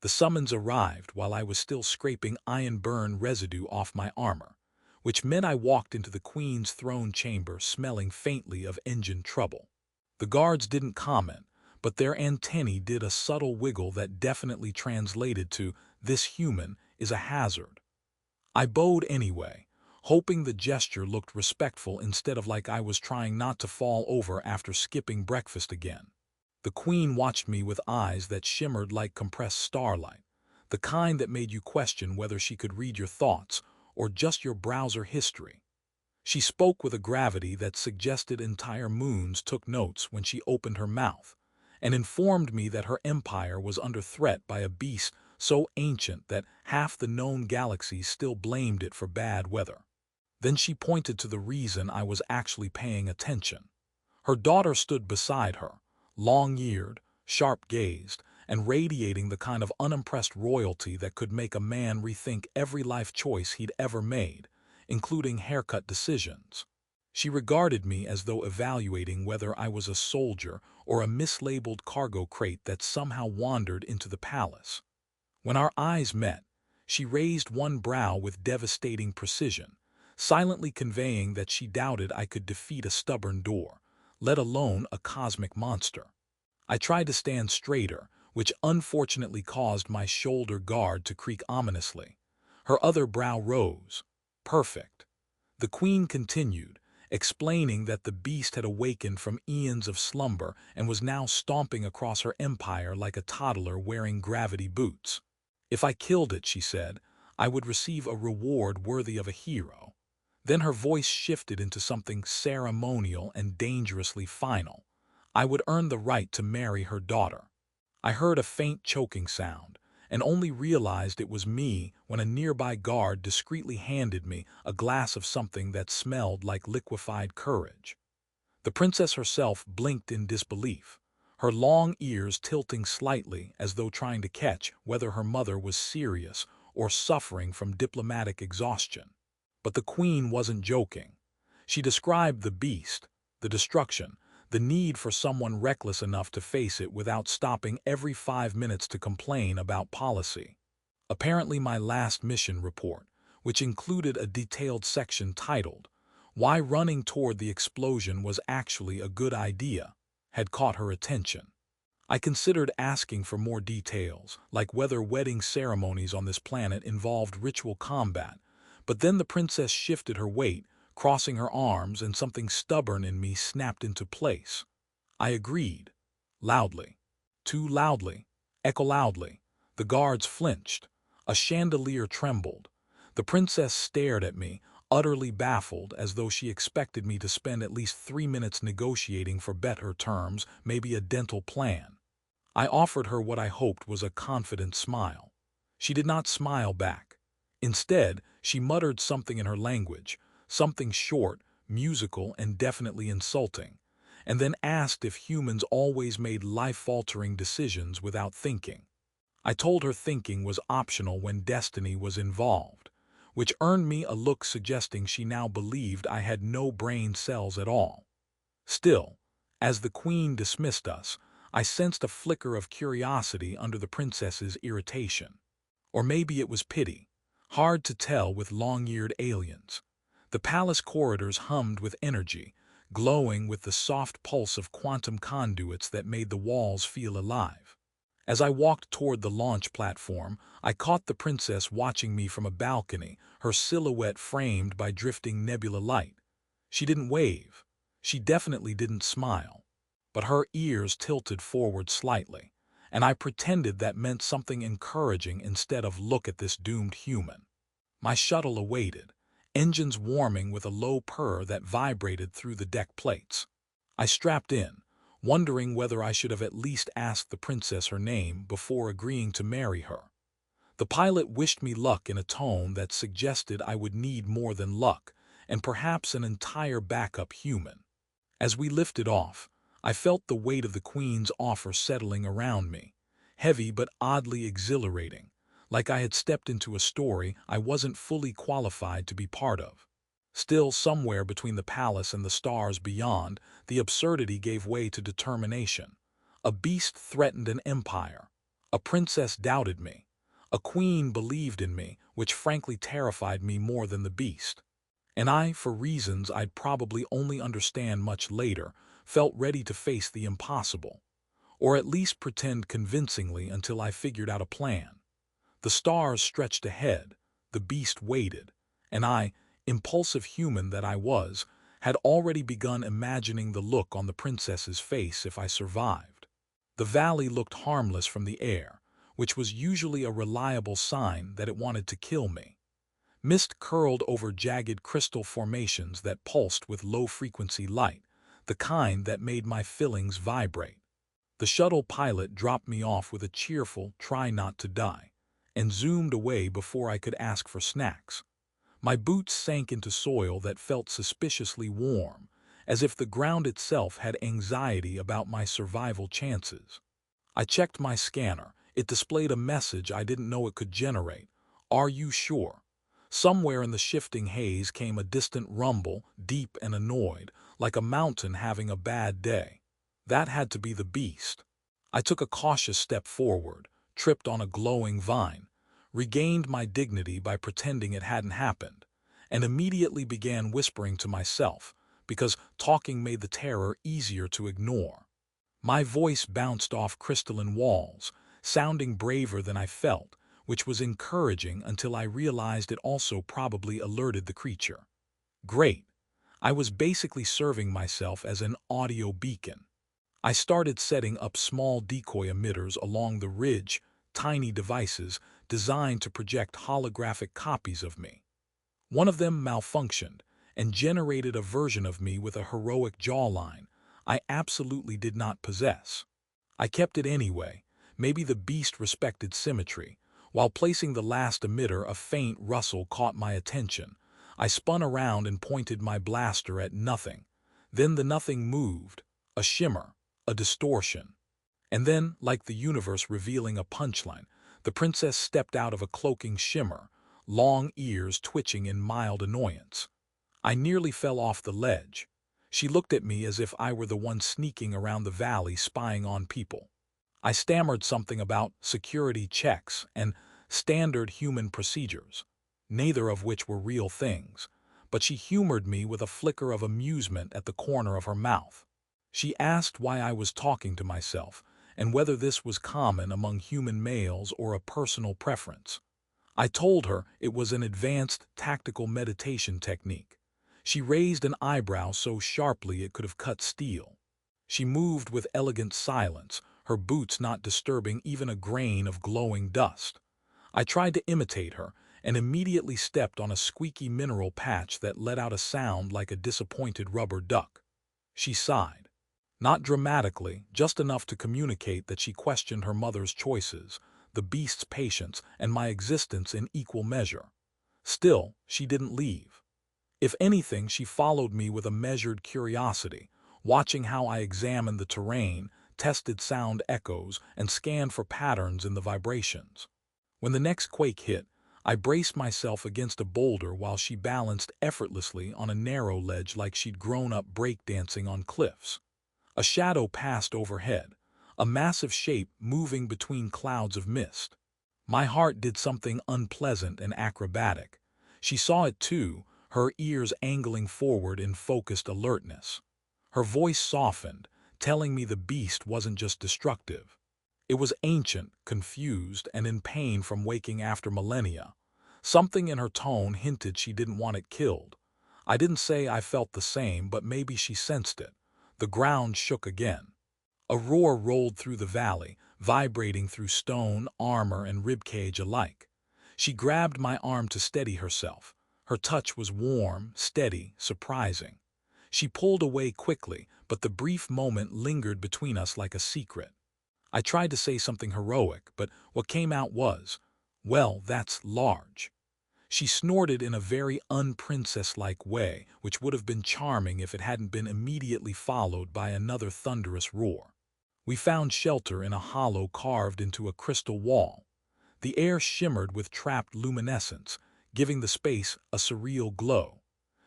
The summons arrived while I was still scraping iron burn residue off my armor, which meant I walked into the Queen's throne chamber smelling faintly of engine trouble. The guards didn't comment, but their antennae did a subtle wiggle that definitely translated to, "This human is a hazard." I bowed anyway, hoping the gesture looked respectful instead of like I was trying not to fall over after skipping breakfast again. The Queen watched me with eyes that shimmered like compressed starlight, the kind that made you question whether she could read your thoughts or just your browser history. She spoke with a gravity that suggested entire moons took notes when she opened her mouth, and informed me that her empire was under threat by a beast so ancient that half the known galaxies still blamed it for bad weather. Then she pointed to the reason I was actually paying attention. Her daughter stood beside her, long-eared, sharp-gazed, and radiating the kind of unimpressed royalty that could make a man rethink every life choice he'd ever made, including haircut decisions. She regarded me as though evaluating whether I was a soldier or a mislabeled cargo crate that somehow wandered into the palace. When our eyes met, she raised one brow with devastating precision, silently conveying that she doubted I could defeat a stubborn door, let alone a cosmic monster. I tried to stand straighter, which unfortunately caused my shoulder guard to creak ominously. Her other brow rose. Perfect. The Queen continued, explaining that the beast had awakened from eons of slumber and was now stomping across her empire like a toddler wearing gravity boots. If I killed it, she said, I would receive a reward worthy of a hero. Then her voice shifted into something ceremonial and dangerously final. I would earn the right to marry her daughter. I heard a faint choking sound, and only realized it was me when a nearby guard discreetly handed me a glass of something that smelled like liquefied courage. The princess herself blinked in disbelief, her long ears tilting slightly as though trying to catch whether her mother was serious or suffering from diplomatic exhaustion. But the Queen wasn't joking. She described the beast, the destruction, the need for someone reckless enough to face it without stopping every 5 minutes to complain about policy. Apparently my last mission report, which included a detailed section titled, "Why Running Toward the Explosion Was Actually a Good Idea," had caught her attention. I considered asking for more details, like whether wedding ceremonies on this planet involved ritual combat, but then the princess shifted her weight, crossing her arms, and something stubborn in me snapped into place. I agreed. Loudly. Too loudly. Echo loudly. The guards flinched. A chandelier trembled. The princess stared at me, utterly baffled, as though she expected me to spend at least 3 minutes negotiating for better terms, maybe a dental plan. I offered her what I hoped was a confident smile. She did not smile back. Instead, she muttered something in her language, something short, musical, and definitely insulting, and then asked if humans always made life-altering decisions without thinking. I told her thinking was optional when destiny was involved, which earned me a look suggesting she now believed I had no brain cells at all. Still, as the Queen dismissed us, I sensed a flicker of curiosity under the princess's irritation. Or maybe it was pity. Hard to tell with long-eared aliens. The palace corridors hummed with energy, glowing with the soft pulse of quantum conduits that made the walls feel alive. As I walked toward the launch platform, I caught the princess watching me from a balcony, her silhouette framed by drifting nebula light. She didn't wave. She definitely didn't smile. But her ears tilted forward slightly, and I pretended that meant something encouraging instead of "look at this doomed human." My shuttle awaited, engines warming with a low purr that vibrated through the deck plates. I strapped in, wondering whether I should have at least asked the princess her name before agreeing to marry her. The pilot wished me luck in a tone that suggested I would need more than luck, and perhaps an entire backup human. As we lifted off, I felt the weight of the Queen's offer settling around me, heavy but oddly exhilarating, like I had stepped into a story I wasn't fully qualified to be part of. Still, somewhere between the palace and the stars beyond, the absurdity gave way to determination. A beast threatened an empire. A princess doubted me. A queen believed in me, which frankly terrified me more than the beast. And I, for reasons I'd probably only understand much later, felt ready to face the impossible, or at least pretend convincingly until I figured out a plan. The stars stretched ahead, the beast waited, and I, impulsive human that I was, had already begun imagining the look on the princess's face if I survived. The valley looked harmless from the air, which was usually a reliable sign that it wanted to kill me. Mist curled over jagged crystal formations that pulsed with low-frequency light, the kind that made my fillings vibrate. The shuttle pilot dropped me off with a cheerful "try not to die," and zoomed away before I could ask for snacks. My boots sank into soil that felt suspiciously warm, as if the ground itself had anxiety about my survival chances. I checked my scanner. It displayed a message I didn't know it could generate. "Are you sure?" Somewhere in the shifting haze came a distant rumble, deep and annoyed, like a mountain having a bad day. That had to be the beast. I took a cautious step forward, tripped on a glowing vine, regained my dignity by pretending it hadn't happened, and immediately began whispering to myself, because talking made the terror easier to ignore. My voice bounced off crystalline walls, sounding braver than I felt, which was encouraging until I realized it also probably alerted the creature. Great. I was basically serving myself as an audio beacon. I started setting up small decoy emitters along the ridge, tiny devices designed to project holographic copies of me. One of them malfunctioned and generated a version of me with a heroic jawline I absolutely did not possess. I kept it anyway. Maybe the beast respected symmetry. While placing the last emitter, a faint rustle caught my attention. I spun around and pointed my blaster at nothing. Then the nothing moved, a shimmer, a distortion. And then, like the universe revealing a punchline, the princess stepped out of a cloaking shimmer, long ears twitching in mild annoyance. I nearly fell off the ledge. She looked at me as if I were the one sneaking around the valley spying on people. I stammered something about security checks and standard human procedures, neither of which were real things, but she humored me with a flicker of amusement at the corner of her mouth. She asked why I was talking to myself, and whether this was common among human males or a personal preference. I told her it was an advanced tactical meditation technique. She raised an eyebrow so sharply it could have cut steel. She moved with elegant silence, her boots not disturbing even a grain of glowing dust. I tried to imitate her, and immediately stepped on a squeaky mineral patch that let out a sound like a disappointed rubber duck. She sighed. Not dramatically, just enough to communicate that she questioned her mother's choices, the beast's patience, and my existence in equal measure. Still, she didn't leave. If anything, she followed me with a measured curiosity, watching how I examined the terrain, tested sound echoes, and scanned for patterns in the vibrations. When the next quake hit, I braced myself against a boulder while she balanced effortlessly on a narrow ledge like she'd grown up breakdancing on cliffs. A shadow passed overhead, a massive shape moving between clouds of mist. My heart did something unpleasant and acrobatic. She saw it too, her ears angling forward in focused alertness. Her voice softened, telling me the beast wasn't just destructive. It was ancient, confused, and in pain from waking after millennia. Something in her tone hinted she didn't want it killed. I didn't say I felt the same, but maybe she sensed it. The ground shook again. A roar rolled through the valley, vibrating through stone, armor, and ribcage alike. She grabbed my arm to steady herself. Her touch was warm, steady, surprising. She pulled away quickly, but the brief moment lingered between us like a secret. I tried to say something heroic, but what came out was, "Well, that's large." She snorted in a very unprincess-like way, which would have been charming if it hadn't been immediately followed by another thunderous roar. We found shelter in a hollow carved into a crystal wall. The air shimmered with trapped luminescence, giving the space a surreal glow.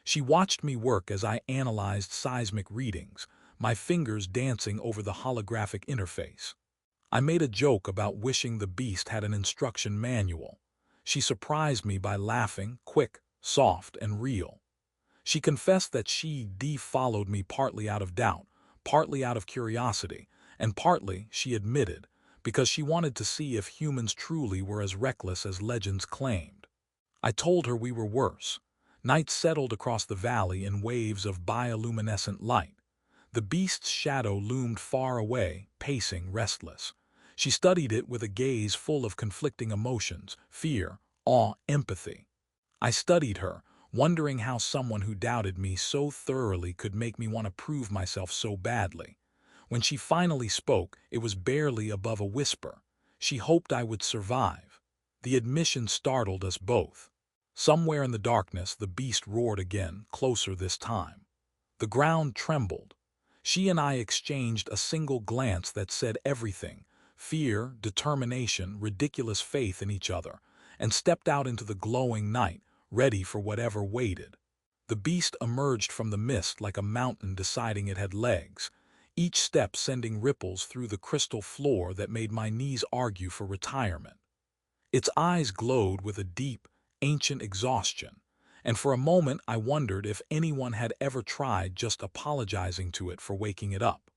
She watched me work as I analyzed seismic readings, my fingers dancing over the holographic interface. I made a joke about wishing the beast had an instruction manual. She surprised me by laughing, quick, soft, and real. She confessed that she followed me partly out of doubt, partly out of curiosity, and partly, she admitted, because she wanted to see if humans truly were as reckless as legends claimed. I told her we were worse. Night settled across the valley in waves of bioluminescent light. The beast's shadow loomed far away, pacing, restless. She studied it with a gaze full of conflicting emotions: fear, awe, empathy. I studied her, wondering how someone who doubted me so thoroughly could make me want to prove myself so badly. When she finally spoke, it was barely above a whisper. She hoped I would survive. The admission startled us both. Somewhere in the darkness, the beast roared again, closer this time. The ground trembled. She and I exchanged a single glance that said everything: fear, determination, ridiculous faith in each other, and stepped out into the glowing night, ready for whatever waited. The beast emerged from the mist like a mountain deciding it had legs, each step sending ripples through the crystal floor that made my knees argue for retirement. Its eyes glowed with a deep, ancient exhaustion, and for a moment I wondered if anyone had ever tried just apologizing to it for waking it up.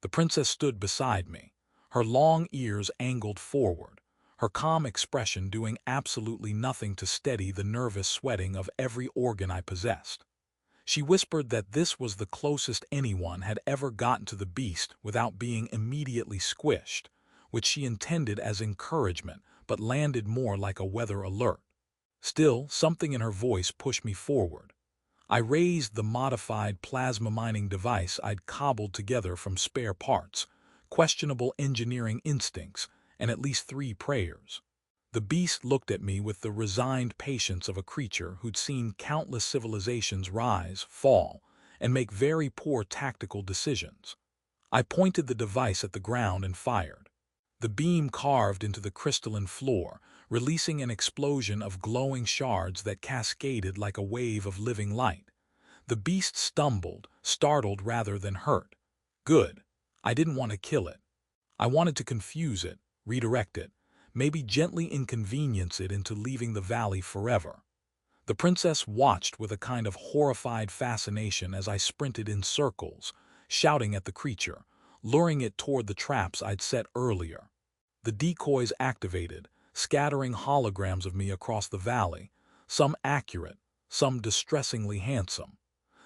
The princess stood beside me, her long ears angled forward, her calm expression doing absolutely nothing to steady the nervous sweating of every organ I possessed. She whispered that this was the closest anyone had ever gotten to the beast without being immediately squished, which she intended as encouragement but landed more like a weather alert. Still, something in her voice pushed me forward. I raised the modified plasma mining device I'd cobbled together from spare parts, questionable engineering instincts, and at least 3 prayers. The beast looked at me with the resigned patience of a creature who'd seen countless civilizations rise, fall, and make very poor tactical decisions. I pointed the device at the ground and fired. The beam carved into the crystalline floor, releasing an explosion of glowing shards that cascaded like a wave of living light. The beast stumbled, startled rather than hurt. Good. I didn't want to kill it. I wanted to confuse it, redirect it, maybe gently inconvenience it into leaving the valley forever. The princess watched with a kind of horrified fascination as I sprinted in circles, shouting at the creature, luring it toward the traps I'd set earlier. The decoys activated, scattering holograms of me across the valley, some accurate, some distressingly handsome.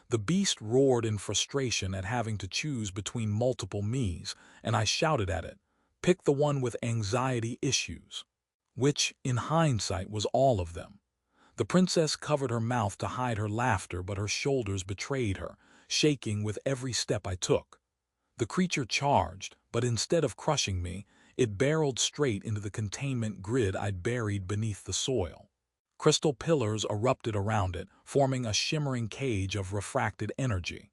The beast roared in frustration at having to choose between multiple me's, and I shouted at it, "Pick the one with anxiety issues." Which, in hindsight, was all of them. The princess covered her mouth to hide her laughter, but her shoulders betrayed her, shaking with every step I took. The creature charged, but instead of crushing me, it barreled straight into the containment grid I'd buried beneath the soil. Crystal pillars erupted around it, forming a shimmering cage of refracted energy.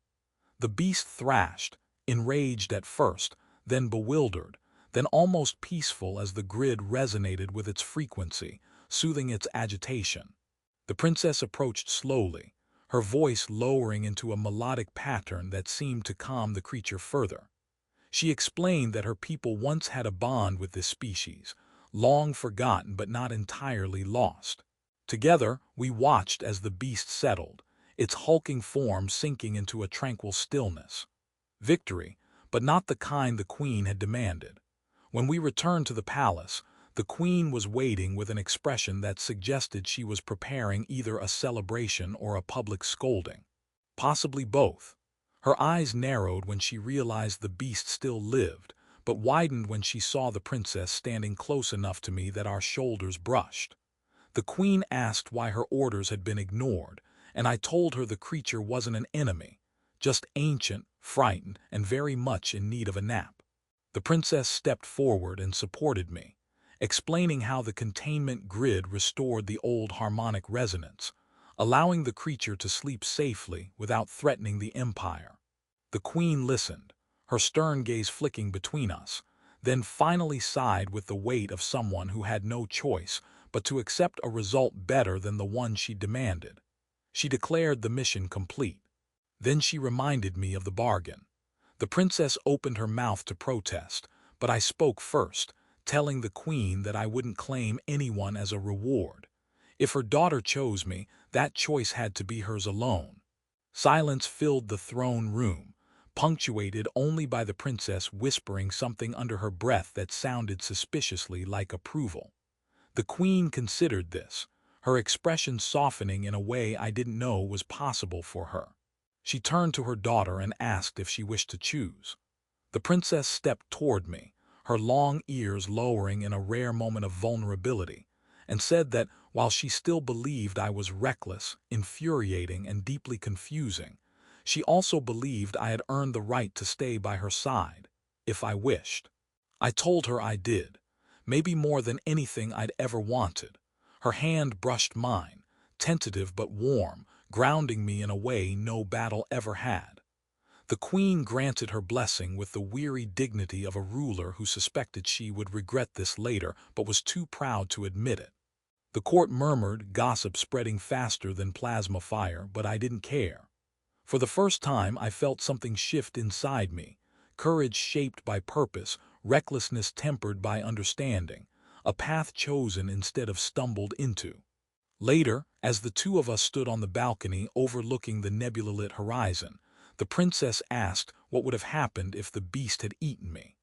The beast thrashed, enraged at first, then bewildered, then almost peaceful as the grid resonated with its frequency, soothing its agitation. The princess approached slowly, her voice lowering into a melodic pattern that seemed to calm the creature further. She explained that her people once had a bond with this species, long forgotten but not entirely lost. Together, we watched as the beast settled, its hulking form sinking into a tranquil stillness. Victory, but not the kind the queen had demanded. When we returned to the palace, the queen was waiting with an expression that suggested she was preparing either a celebration or a public scolding. Possibly both. Her eyes narrowed when she realized the beast still lived, but widened when she saw the princess standing close enough to me that our shoulders brushed. The queen asked why her orders had been ignored, and I told her the creature wasn't an enemy, just ancient, frightened, and very much in need of a nap. The princess stepped forward and supported me, explaining how the containment grid restored the old harmonic resonance, allowing the creature to sleep safely without threatening the empire. The queen listened, her stern gaze flicking between us, then finally sighed with the weight of someone who had no choice but to accept a result better than the one she demanded. She declared the mission complete. Then she reminded me of the bargain. The princess opened her mouth to protest, But I spoke first, telling the queen that I wouldn't claim anyone as a reward. If her daughter chose me, that choice had to be hers alone. Silence filled the throne room, punctuated only by the princess whispering something under her breath that sounded suspiciously like approval. The queen considered this, her expression softening in a way I didn't know was possible for her. She turned to her daughter and asked if she wished to choose. The princess stepped toward me, her long ears lowering in a rare moment of vulnerability, and said that while she still believed I was reckless, infuriating, and deeply confusing, she also believed I had earned the right to stay by her side, if I wished. I told her I did, maybe more than anything I'd ever wanted. Her hand brushed mine, tentative but warm, grounding me in a way no battle ever had. The queen granted her blessing with the weary dignity of a ruler who suspected she would regret this later but was too proud to admit it. The court murmured, gossip spreading faster than plasma fire, but I didn't care. For the first time I felt something shift inside me, courage shaped by purpose, recklessness tempered by understanding, a path chosen instead of stumbled into. Later, as the two of us stood on the balcony overlooking the nebula-lit horizon, the princess asked what would have happened if the beast had eaten me.